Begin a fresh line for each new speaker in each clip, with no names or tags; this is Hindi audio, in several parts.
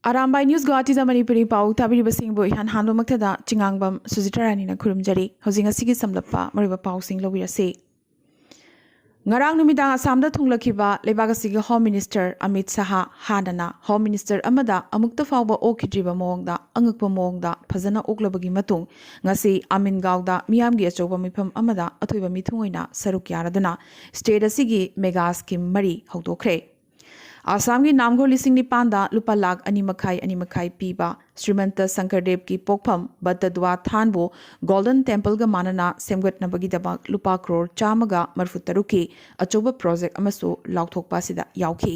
Arambai News Guwahati da Manipuri Pau Tabiri Singbo Han Hando Maktada Chingangbam Suzitarani na Kurumjari Housing a Sigi Samlapa Mariba Pau Sing Lowira Ngarang numidang Asamda Thunglakiba Lebagasiga Home Minister Amit Saha Hadana Home Minister Amada Amukta Fauba Okidriba Mongda Angukpa Mongda Pazana Oklabagi Matung Ngasi Amin Gauda Miamgi Achoba Mipam Amada Atuiba Mitungina Saruk Yaradana State Asigi Mega Scheme Mari Haudokre Assam की नामघोर लिसिंग निपानदा लुपा लाख अनिमखाई पीबा श्रीमंत शंकरदेव की पोकफम बतदवा थानबो गोल्डन टेम्पल गा मानना सेमगतनबगीदमक लुपा करोड़ चामगा मरफुतरुकी अचौब प्रोजेक्ट अमसु लाउथोकपा सिदा याउखी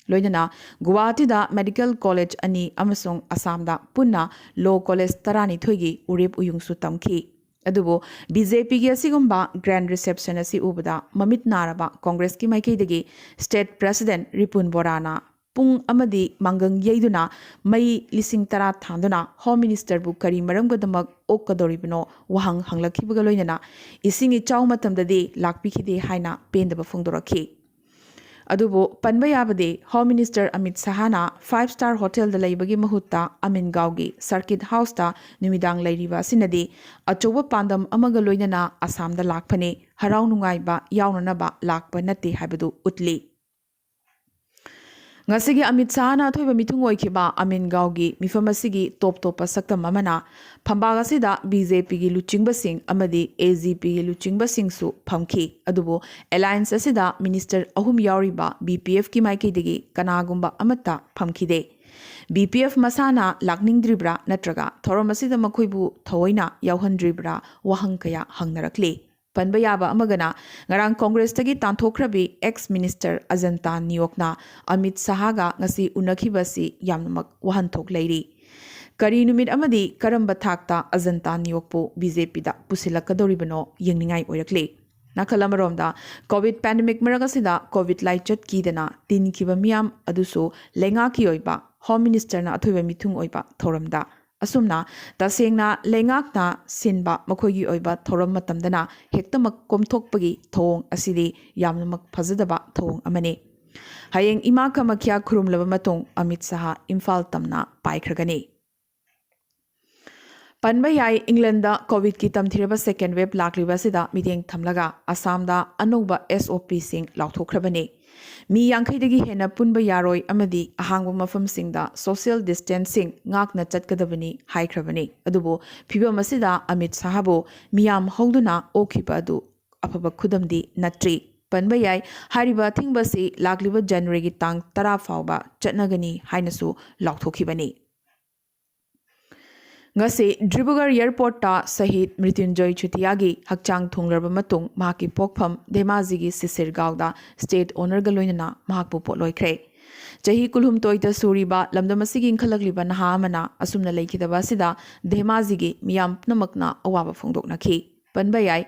लोइनना गुवाहाटीदा मेडिकल कॉलेज अनि अमसुंग असमदा पुन्ना लॉ कॉलेज तरानी थोगी उरेप उयुंगसु तमखी अदुबो बीजेपी की असिगुंबा ग्रैंड रिसेप्शन असि उबदा ममित नारबा कांग्रेस की माइकैदगी स्टेट प्रेसिडेंट रिपुन बोराना पुंग अमदी मंगंग येदुना मई लिसिंग तरा थांदुना होम मिनिस्टर बु करी मरमगदमक ओकदोरिबनो वहंग हंगलखिबगा लोइनना इसिंग इचाउ मतमददी लाकपिखिदे हाइना पेंदबा फोंदोरखी अदुबो पनबा याबदे होम मिनिस्टर अमित शाहना 5-star होटल द लैबगी महुत्ता अमिन गावगी सर्किट हाउस ता निमिदांग लैरिबा सिनदी अचौब पांदम अमग लोइनना आसाम दा लाकफने हराउ नुंगाइबा याउननबा Lakpa नत्ते हाइबदु उतली ngasi Amit Sahana thoiba mithung oikiba Amin Gaogi mifam asigi top saktam amana phambaga sida BJP gi luchingba sing amadi AGP gi luchingba sing su phamki adubo alliance asida minister ahum yauriba BPF ki maiki digi kanagumba amata phamkide BPF masana lakningdribra natraga thorom asida makhoibu thoina yauhandribra wahang kaya hangnarakli पंबा याबा अमगना ngarang कांग्रेस तगी तांथोखरबी एक्स मिनिस्टर अजंता नियोकना अमित शाहगा ngasi उनखिबसी यामनमक वहनथोक लैरी करी नुमित अमदी करंबा थाकता अजंता नियोकपो बीजेपी दा पुसिलकदोरिबनो यंगनिंगाई ओरकले नाखलमरोमदा कोविड पैंडेमिक मरगसिदा कोविड लाइचत कीदना तिनखिबा मियाम अदुसो लेंगा की ओइबा होम मिनिस्टर ना अथोइबा मिथुंग ओइबा थोरमदा असुमना तसेंगना लेंगाकना सिनबा मखोगी ओइबा थोरम मतमदना हेक्तमक कोमथोकपगी थोंग असिदि यामनमक फजदबा थोंग अमने हयेंग इमा कमख्या खुरुमलबा मतोंग अमित शाह इम्फाल तमना पाइखरगनी पनबा याई इंग्लैंड कोविड की तमथिरबा सेकेंड वेब लाक्लिबा सिदा मिदेंग थमलगा असमदा अनोबा SOP सिंग लाउथोखरबने मी यांखैदगी हेना पुनबा यारोय अमदी अहांगबा मफमसिंगदा सोशल डिस्टेंसिंग ngakna चटकदबनी हाइखरबनी अदुबो फिबम असिदा अमित शाहबो मियाम हौदुना ओखिबा अदु अफबा खुदमदी नट्री पनबा याय हारिबा थिंगबसी लाक्लिबा जनवरी की तांग 10 फावबा चटनगनी हाइनसु लाउथोखिबनी ngasi Dibrugarh Airport ta Shahid Mrityunjoy Chutiagi hakchang thunglarba matung mahaki pokpham Dhemaji gi Sisirgaon da state owner ga loinana mahakpu potloikhre chahi kulhum toita suriba lamdamasi gi inkhalakliba naha amana asumna leikidaba sida Dhemaji gi miyam namakna awaba phongdoknakhi panba yai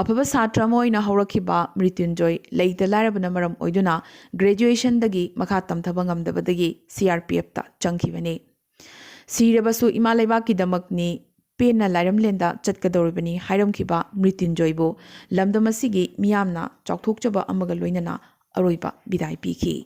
apaba satra moina haurakhiba Mrityunjoy leita larabana maram oiduna graduation dagi makha tamthaba ngamdabadagi CRPF ta changkhibani सिरबसु इमा लेबाकी दमकनी पेना लाइरम लेंदा चटकदौरबनी हाइरमखिबा मृत्युंजयबो लमदमसिगी मियामना चौथोकचबा अमगा लोइनना अरोइबा बिदाय पीखी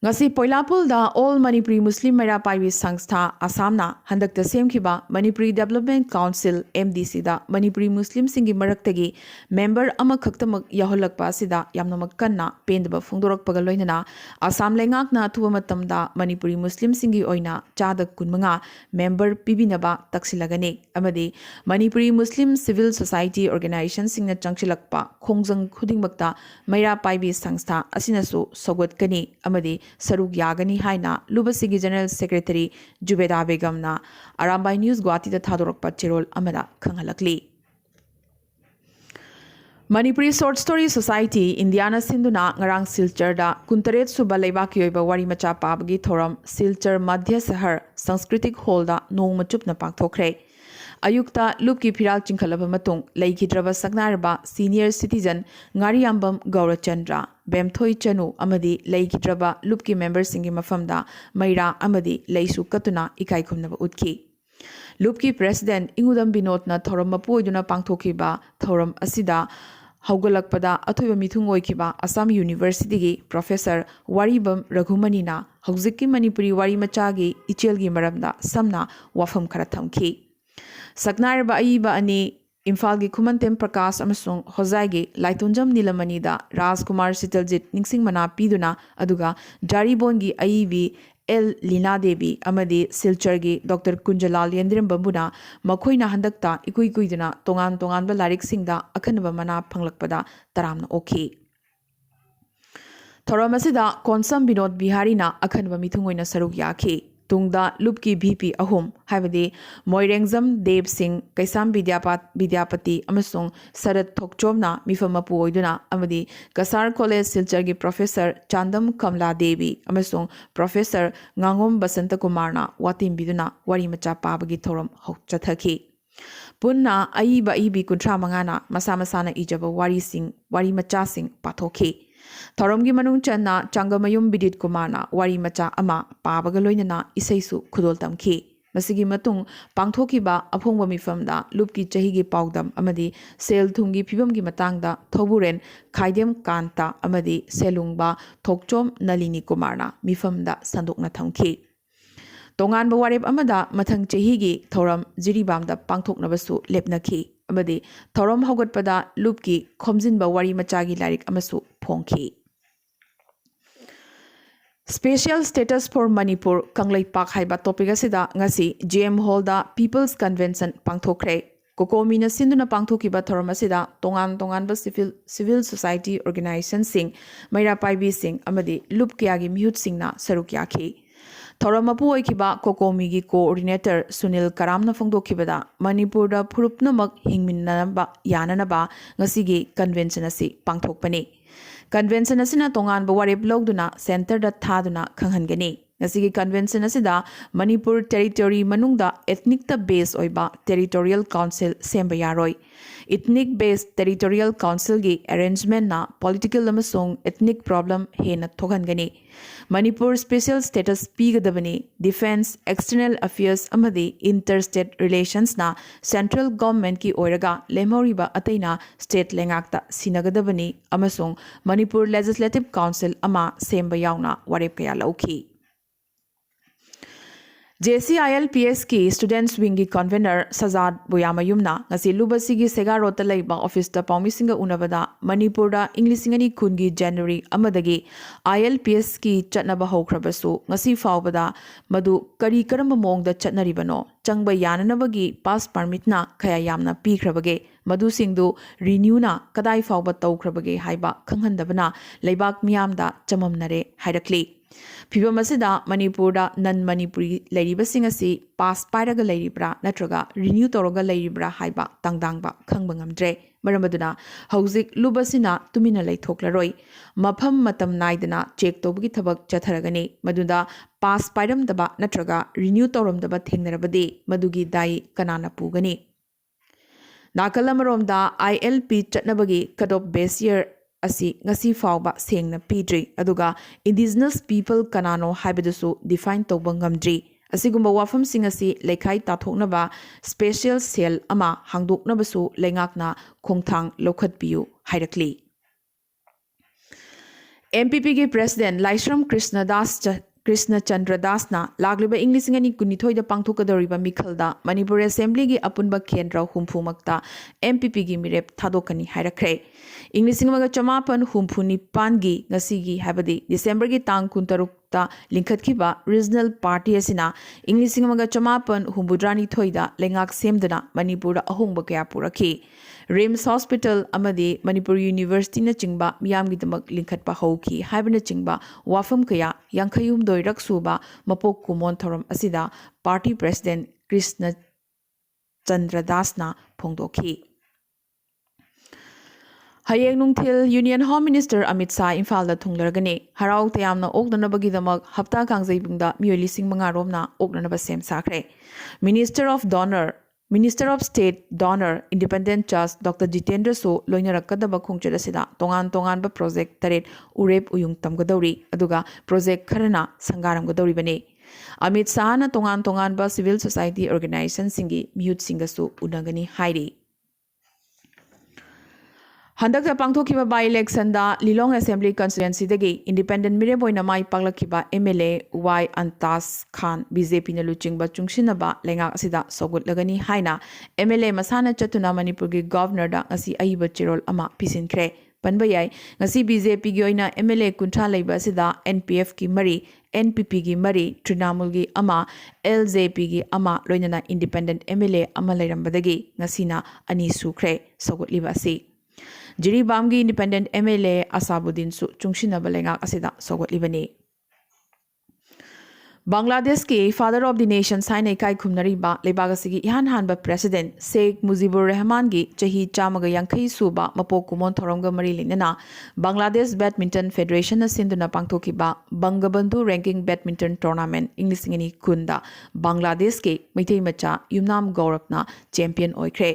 ngasi poilapul da all manipuri muslim mera paiwi sangstha asamna handakta semkhiba manipuri development council MDC da manipuri muslim singi maraktagi member ama khaktamak yaholakpa sida yamnamak kanna pendaba phungdorakpaga loinana asam lengakna thuwa matamda manipuri muslim singi oina chada kunmanga member pibinaba taksilagane amadi manipuri muslim civil society organization singna changchilakpa khongjang khudingmakta mera paiwi sangstha asinasu sogotkani amadi Saruk Yagani Haina, Lubasigi General Secretary Jubeda Begamna, Arambai News Guwahati da Thadorokpa Chirol Amada Khangalakli. Manipuri Short Story Society, Indiana Sinduna, Ngarang Silchar da Kuntaret Suba Leibaki Oiba Wari Macha Pabagi Thoram, Silchar Madhya Sahar, Sanskritic Hall da Nong Machupna Pakthokre. Ayukta Lupki Piral Chinkhalaba Matung, Laikidraba Sagnaraba, Senior Citizen, Ngariambam Gaurachandra, Bemthoi Chanu, Amadi, Laikidraba, Lupki members Singi Mafamda, Maira Amadi, Laisu Katuna, Ikaikumnaba Utki. Lupki President Ingudam Binotna Thoram Mapuiduna Pangthokiba, Thoram Asida, हौगलकपदा अथोइबा मिथुंग ओइखिबा असम यूनिवर्सिटी की प्रोफेसर वारीबम रघुमनीना हौजिक्की मणिपुरी वारी मचागी इचेलगी मरमदा समना वाफम खरा थमखी सकनारबा अईबा अनि इम्फाल की खुमनतेम प्रकाश अमसुंग होजाइगी लाइतुंजम नीलमणिदा राजकुमार सितलजित निंगसिंग मना पीदुना अदुगा जारीबोन की अईबी एल लीना देवी अमदी सिलचर की डॉक्टर कुंजलाल यंद्रम बंबुना मखोइना हंदकता इकुई कुइदुना तोंगान तोंगानबा लारिक सिंगदा अखनबा मना फंगलकपदा तरामना ओखी थौरम असिदा कोनसम विनोद बिहारीना अखनबा मिथुंगोइना सरुक याखी तुंगदा लुप की VP अहुम हाइबदी मोइरेंगजम देव सिंह कैसाम विद्यापति अमसुंग शरद थोकचोमना मिफम मपु ओइदुना अमदी कसार कॉलेज सिलचर की प्रोफेसर चांदम कमला देवी अमसुंग प्रोफेसर nganगोम बसंत कुमारना वातिम बिदुना वारी मचा पाबगी थौरम हौ चथखी पुन्ना अईबा ईबी कुंट्रा मंगाना मसा मसाना इजब वारी मचा सिंह पाथोखी थौरम की मनुंग चन्ना चांगमयुम बिदित कुमारना वारी मचा अमा पाबग लोइनना इसैसु खुदोल तमखी मसिगी मतुंग पांगथोखिबा अफोंगबा मिफमदा लुपकी चहीगी पाउदम अमदी सेल थुंगी फिबमगी मतांगदा थौबुरेन खाइदेम कांता अमदी सेलुंगबा थोकचोम नलिनी कुमारना मिफमदा संदोकना थमखी तोंगानबा वारेप अमदा मथंग चहीगी थौरम जिरीबामदा पांगथोकनबसु लेपनखी अमदी थौरम हौगतपदा लुपकी खोमजिनबा वारी मचागी लारिक अमसु फोंखी special status for Manipur Kangleipak हाइबा टॉपिक असिदा ngasi GM हॉल दा पीपल्स कन्वेंशन पांगथोखरे कोकोमीना सिंधुना पांगथोखिबा थौरम असिदा तोंगान तोंगानबा सिविल सोसाइटी ऑर्गेनाइजेशन सिंह मैरा पाइबी सिंह अमदी लुप कियागी मिहुत सिंहना सरुक याखी थौरम मपु ओइखिबा कोकोमी की कोऑर्डिनेटर सुनील करामना फोंदोखिबदा मणिपुर दा फुरुपनमक हिंगमिननबा याननबा ngasi कन्वेंशन असि पांगथोकपने कन्वेंशन असिना तोंगानबा वारेप लौदुना सेंटर दा थादुना खंगहनगनी ngasi कन्वेंशन असिदा मणिपुर टेरिटोरी मनुंगदा एथनिक ता बेस ओइबा टेरिटोरियल काउंसिल सेंबा यारोय इथनिक बेस टेरिटोरियल काउंसिल की अरेंजमेंट ना पॉलिटिकल अमसोंग एथनिक प्रॉब्लम हेना थोगनगनी मणिपुर स्पेशल स्टेटस पीगदबनी डिफेंस एक्सटर्नल अफेयर्स अमदी इंटर स्टेट रिलेशंस ना सेंट्रल गवर्नमेंट की ओइरगा लेमोरिबा अतैना स्टेट लेंगाक्ता सिनगदबनी अमसोंग मणिपुर लेजिस्लेटिव काउंसिल अमा सेंबा यावना वारेप कया लौखी JCILPS की स्टूडेंट्स विंग की कन्वेनर सजाद बुयामयुमना ngasi लुबसी की सेगा रोता लेबा ऑफिस दा पाउमिसिंगा उनबदा मणिपुर दा इंग्लिसिंगनी खुनगी जनवरी अमदगी ILPS की चटनबा हौख्रबसु ngasi फावबदा मदु करी करम मोंग दा चटनरिबनो चंगबा याननबगी पास परमिट ना खया यामना पीख्रबगे मदु सिंगदु रिन्यूना कदाई फावबा तौख्रबगे हाइबा खंगहंदबना लेबाक मियामदा चममनरे हाइरक्ली फिबम असिदा मणिपुरदा नन मणिपुरी लैरिबसिंग असि पास पाइरगा लैरिब्रा नत्रगा रिन्यू तौरगा लैरिब्रा हाइबा तांगदांगबा खंगबा ngamdre मरमदुना हौजिक लुबसिना तुमिना लैथोक्लरोय मफम मतम नाइदना चेक तौबगी थबक चथरगनी मदुदा पास पाइरमदबा नत्रगा रिन्यू तौरमदबा थेंगनरबदे मदुगी दाई कनाना पुगनी नाकलमरोमदा ILP चटनबगी cut off base year asi ngasi fawba sengna pidri aduga indigenous people kanano haibadusु define tawba ngamdri asigumba wafam sing asi lekhai tathoknaba special cell ama hangdoknabasu lengakna khongthang lokhatpiu hairakli MPP की प्रेसिडेंट लाइश्रम कृष्ण चंद्र दास ना लागलिबा इंग्लिसिंगनी कुनिथोय दा पांगथोकदोरिबा मिखलदा मणिपुर असेंबली की अपुनबा केंद्र हुमफुमक्ता MPP की मिरेप थादोकनी हाइरखरे इंग्लिसिंगमगा चमापन हुमफुनिपान की ngasi हाइबदी दिसंबर की तांग कुंतरुक्ता लिंखतखिबा रीजनल पार्टी असिना इंग्लिसिंगमगा चमापन हुमबुद्रानी थोइदा लेंगाक सेमदना मणिपुर अहोंगबा कया पुरखी रिम्स हॉस्पिटल अमदी मणिपुर यूनिवर्सिटी न चिंगबा मियामगिदमक लिंखतपा हौखी हाइबना चिंगबा वाफम कया यांखयुम दोइरक सुबा मपोक कुमोन थोरम असिदा पार्टी प्रेसिडेंट कृष्ण चंद्र दासना फोंदोखी हयेंग नुंगथिल union home minister Amit Shah Imphal थुंगलरगने हराव तयामना ओकनबगीदमक हप्ता कांगजैबुंगदा मियोली सिंगमंगा रोमना ओकनब सेम साखरे minister of state DoNER independent जज डॉक्टर जितेंद्र सो लोइनरकदब खोंगचद असिदा तोंगान तोंगानब प्रोजेक्ट तरेट उरेप उयुंग तमगदौरी अदुगा प्रोजेक्ट खरना संगारमगदौरीबने अमित शाहना तोंगान तोंगानब सिविल सोसाइटी ऑर्गेनाइजेशन सिंगी मिहुत सिंगसु उनगनी हाइरी हंदक्ता पांगथोखिबा बाई इलेक्शनदा लिलोंग असेंबली कंस्टिट्युएंसीदगी इंडिपेंडेंट मिरेबोइना माई पागलखिबा MLA Y Antas Khan BJP न लुचिंगबा चुंगसिनबा लेंगाक असिदा सोगुटलगनी हाइना एमएलए मसाना चतुना मणिपुरगी गवर्नरदा ngasi अइबा चिरोल अमा पिसिनख्रे पनबा याई ngasi बीजेपी गी ओइना एमएलए कुंठा लेबा असिदा एनपीएफ की मरी एनपीपी की मरी तृणमूल की अमा एलजेपी की अमा लोइनना इंडिपेंडेंट एमएलए अमा लेरंबदगी ngasiना अनि सुख्रे सोगुटलिबा असि जिरीबाम की इंडिपेंडेंट एमएलए असाबुद्दीन सु चुंगसिनबा लेंगाक असिदा सोगुटलिबनी बांग्लादेश के फादर ऑफ द नेशन साइन इकाई खुमनरीबा लेबागसिगी इहान हानबा प्रेसिडेंट शेख मुजीबुर रहमान की चही चामग यांखई सूबा मपोक कुमोन थोरमग मरी लेना बांग्लादेश बैडमिंटन फेडरेशन सिंधुना पांगथोखिबा बंगबंधु रैंकिंग बैडमिंटन टूर्नामेंट इंग्लिसिंगनी कुंदा बांग्लादेश के मैथई मचा युमनाम गौरवना चैंपियन ओइख्रे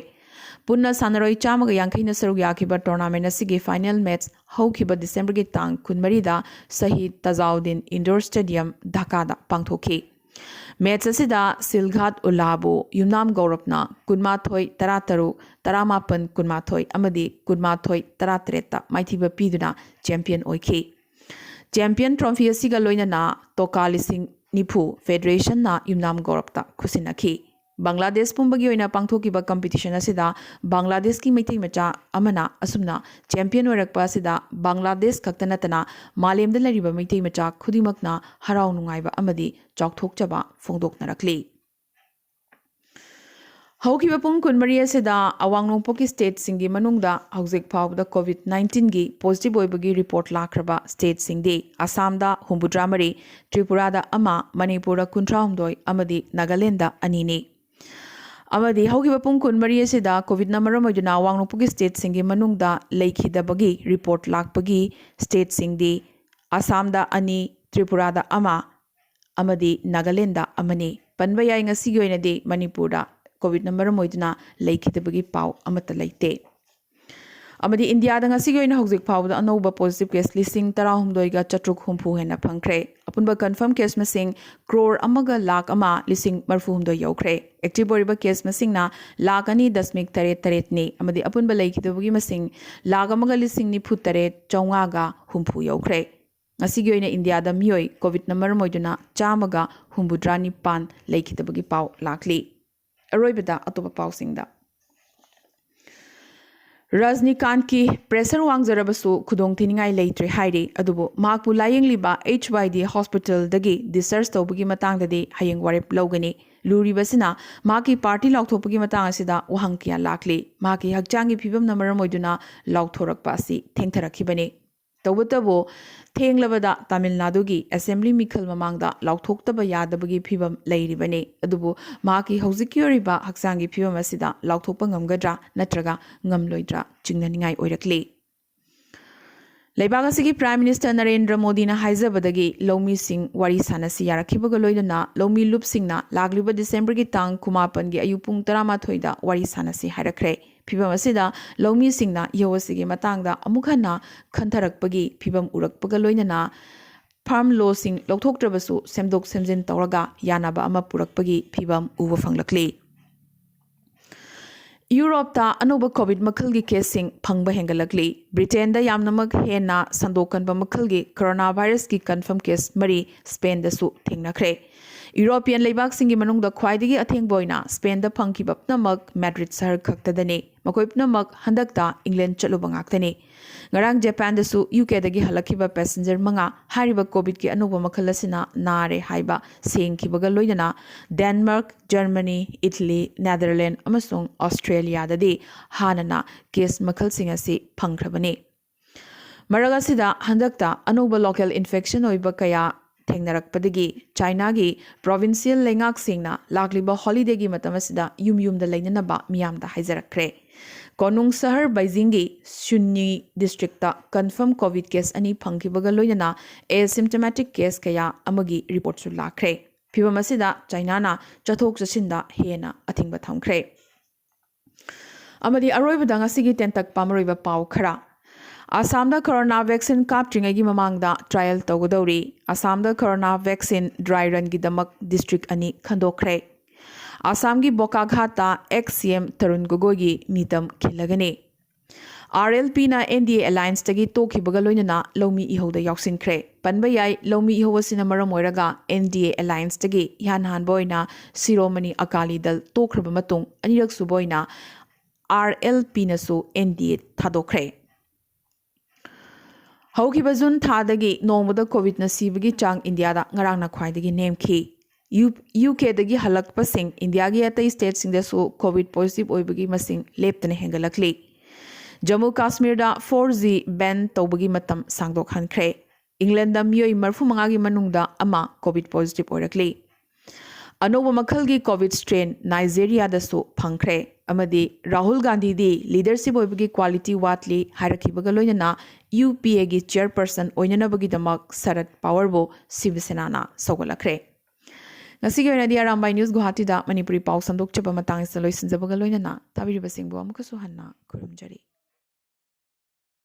पुन्ना सानरोई चामग यांखईना सरुक याखिबा टूर्नामेंट असिगी फाइनल मैच हौखिबा दिसंबर की तांग कुनमरीदा शहीद तजाउद्दीन इंडोर स्टेडियम ढाकादा पांगथोखी मैच असिदा सिलघाट उल्लाबो युमनाम गौरवना कुनमाथोई तरातरु तरामापन कुनमाथोई अमदी कुनमाथोई तरातरेता माइथिबा पीदुना चैंपियन ओइखी चैंपियन ट्रॉफी असिगा लोइनना तोका लिसिंग निफु फेडरेशन ना युमनाम गौरवता खुसिनखी बांग्लादेश पुंबगी ओइना पांगथोकिबा कंपटीशन असिदा बांग्लादेश की मैथई मचा अमना असुमना चैंपियन ओइरकपा असिदा बांग्लादेश खक्तनतना मालेमदा लरिबा मैथई मचा खुदिमकना हराव नुंगाइबा अमदी चौथोकचबा फोंदोकनरकली हौखिबा पुंग कुनमरी असिदा अवांग नोंपोकी स्टेट सिंगी मनुंगदा हौजिक फावदा कोविड-19 की पॉजिटिव ओइबगी रिपोर्ट लाख्रबा स्टेट सिंगदी आसामदा 63 त्रिपुरादा अमा मणिपुरदा 38 अमदी नागालैंडदा अनिनी अमदी हौखिबा पुंग कुनमरी असिदा कोविड मरम ओइदुना अवांग नोंपोकी स्टेट सिंगी मनुंगदा लेखिदबगी रिपोर्ट लाखपगी स्टेट सिंगदी आसामदा अनि त्रिपुरादा अमा अमदी नागालैंडदा अमनी पनबा याई ngasiगी ओइनदी मणिपुरदा कोविड मरम ओइदुना लेखिदबगी पाव अमत लेते अमदी इंडियादा ngasiगी ओइना हौजिक फावदा अनौबा पॉजिटिव केस लिसिंग 19 गा चट्रुक हुंफु हेना फंख्रे अपुनबा कंफर्म केस मसिंग क्रोर अमगा लाख अमा लिसिंग मरफु हुंदो यौख्रे एक्टिव ओइबा केस मसिंगना लाख 2.38 नि अमदी अपुनबा लेखिदबगी मसिंग लाख अमगा लिसिंग निफु 9 गा हुंफु यौख्रे ngasiगी ओइना इंडियादा मियोय कोविड मरम ओइदुना चामगा हुंबुद्रा निपान लेखिदबगी पाव लाखली अरोइबदा अतोपा पाउसिंगदा रजनीकांत की प्रेशर वांगजरबसु खुदोंग थिनिंगाई लेत्रे हाइरे अदुबो माकपु लायेंगलिबा HYD हॉस्पिटल दगी डिस्चार्ज तौबगी मतांगददी हयेंग वारेप लौगनी लूरीबसिना माकी पार्टी लाउथोपगी मतांग असिदा वहंकिया लाखली माकी हक्चांगी फिबम नमरम ओइदुना लाउथोरकपासी थेंगथरखिबनी तौबतबो थेंगलबदा तमिलनाडु की असेंबली मिखल ममांगदा लाउथोक्तबा यादबगी फिबम लैरिबने अदुबो माकी हौजिकी ओरिबा हक्सांगी फिबम असिदा लाउथोक्पा ngamgadra natraga ngamloidra चिंगननिंगाई ओइरकली लेबागसिगी प्राइम मिनिस्टर नरेंद्र मोदी ना हाइजबदगी लौमी सिंह वारी सानसी यारखिबगा लोइदना लौमी लुप सिंहना लागलिबा डिसेंबर की तांग कुमापन की अयुपुंग 13 दा वारी सानसी हाइरखरे फिबम असिदा लौमी सिंहना यवसिगी मतांगदा अमुखना खंथरकपगी फिबम उरकपगा लोइनना फार्म लॉ सिंह लौथोक्त्रबसु सेमदोक सेमजिन तौरगा यानाबा अमा पुरकपगी फिबम उबा फंगलकली यूरोपता अनोबा कोविड मखल की केसिंग फंगबा हेंगलकली ब्रिटेन यामनमक हेना संदोकनबा मखल की कोरोना वायरस की कन्फर्म केस मरी स्पेन दसु थेंगनखरे यूरोपियन लेबाक सिंगी मनुंगदा ख्वाइदगी अथेंगबोइना स्पेन दा फंगखिबा पनमक मैड्रिड शहर खक्तदने मकोइ पनमक हंदकता England चलुबा ngaktani ngarang japan dasu uk dagi halakhiba passenger manga hariba covid ki anuba makhal asina nare haiba sengkhibaga loidana denmark germany italy netherlands amasung australia dadi hanana case makhal sing asi phangkhrabani maraga sida handakta anuba local infection oiba kaya थेंगनरकपदगी चाइना की प्रोविंशियल लेंगाक सिंगना लाखलिबा हॉलिडे की मतमसिदा युम दा लेननबा मियामदा हाइजरखरे कोनुंग शहर बीजिंग की शुन्नी डिस्ट्रिक्ट कन्फर्म कोविड केस अनि फंखिबगा लोइना एसिम्टोमेटिक केस कया अमगी रिपोर्ट सु लाखरे फिबम असिदा चाइना ना चथोक चसिंदा हेना अथिंगबा थमखरे अमदी अरोइबदा ngasiगी तेंतक पामरोइबा पाव खरा आसाम कोरोना वैक्सीन कापट्रिंगी ममांगदा ट्रायल तौगदौरी Assam corona vaccine dry run की दमक डिस्ट्रिक्ट अनि खंदोखरे आसाम की बोकाघाटा एक्स सीएम तरुण गोगोई की मीतम खिलगने RLPꯅ NDA alliance-tagi tokhibaga loinana Laumi Ihoda yausinkre. Panba yai Laumi Iho asina maram oiraga NDA alliance-tagi ihan hanba oina Shiromani Akali Dal tokraba matung anirak suba oina RLP-nasu NDA thadokre. Haukiba June thadagi nongmada COVID na sibagi chang India-da ngarangna khwaidagi nemki. UK-dagi halakpasing India-gi atai state-singdasu COVID positive oibagi masing leptana hengalakli. Jammu Kashmir-da 4G ban tawbagi matam sangdokhankre. England-da miyoi marfumangagi manungda ama COVID positive oirakli. Anoba makhalgi COVID strain Nigeria-dasu phangkre. Amadi Rahul Gandhi di leadership oibagi quality watli harakibaga loinana UPA-gi chairperson oinanabagi damak Sarad Pawar-bo Sivasena-na sawgalakre. Ngasigi oinadi Arambay News Guwahati-da Manipuri paw sandokchaba matang isa loisinjabaga loinana tabiribasingbo amukasu hanna kurumjari.